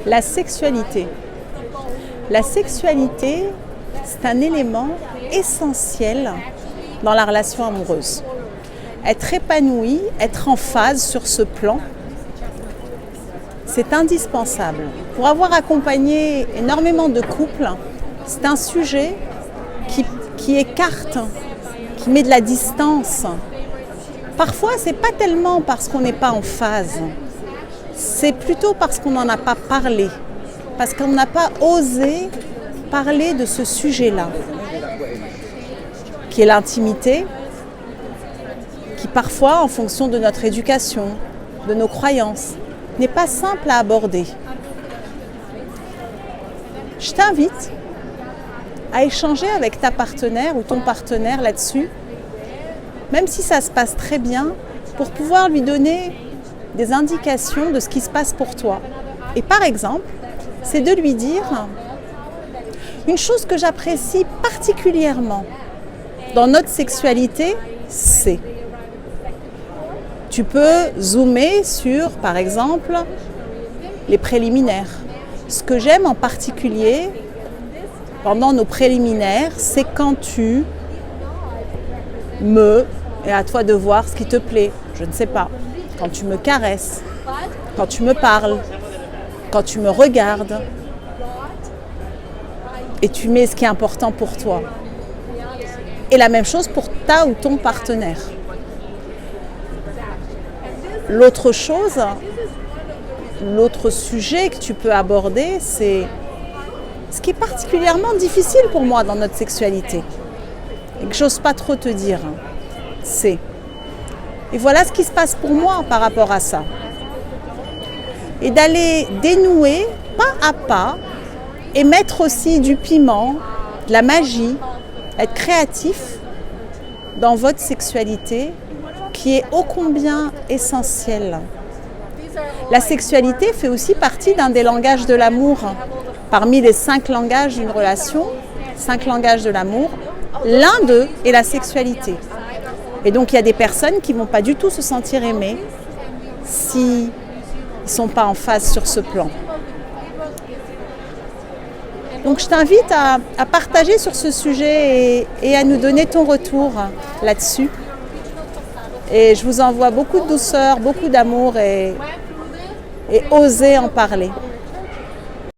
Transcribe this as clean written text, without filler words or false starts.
La sexualité. La sexualité, c'est un élément essentiel dans la relation amoureuse. Être épanoui, être en phase sur ce plan, c'est indispensable. Pour avoir accompagné énormément de couples, c'est un sujet qui écarte, qui met de la distance. Parfois, ce n'est pas tellement parce qu'on n'est pas en phase, c'est plutôt parce qu'on n'en a pas parlé, parce qu'on n'a pas osé parler de ce sujet-là, qui est l'intimité, qui parfois, en fonction de notre éducation, de nos croyances, n'est pas simple à aborder. Je t'invite à échanger avec ta partenaire ou ton partenaire là-dessus, même si ça se passe très bien, pour pouvoir lui donner des indications de ce qui se passe pour toi. Et par exemple, c'est de lui dire une chose que j'apprécie particulièrement dans notre sexualité, c'est. Tu peux zoomer sur, par exemple, les préliminaires. Ce que j'aime en particulier pendant nos préliminaires, c'est quand tu et à toi de voir ce qui te plaît, je ne sais pas, quand tu me caresses, quand tu me parles, quand tu me regardes, et tu mets ce qui est important pour toi. Et la même chose pour ta ou ton partenaire. L'autre chose, l'autre sujet que tu peux aborder, c'est ce qui est particulièrement difficile pour moi dans notre sexualité et que j'ose pas trop te dire, c'est. Et voilà ce qui se passe pour moi par rapport à ça. Et d'aller dénouer pas à pas et mettre aussi du piment, de la magie, être créatif dans votre sexualité qui est ô combien essentielle. La sexualité fait aussi partie d'un des langages de l'amour. Parmi les 5 langages d'une relation, 5 langages de l'amour, l'un d'eux est la sexualité. Et donc il y a des personnes qui ne vont pas du tout se sentir aimées s'ils ne sont pas en phase sur ce plan. Donc je t'invite à partager sur ce sujet et à nous donner ton retour là-dessus. Et je vous envoie beaucoup de douceur, beaucoup d'amour et osez en parler.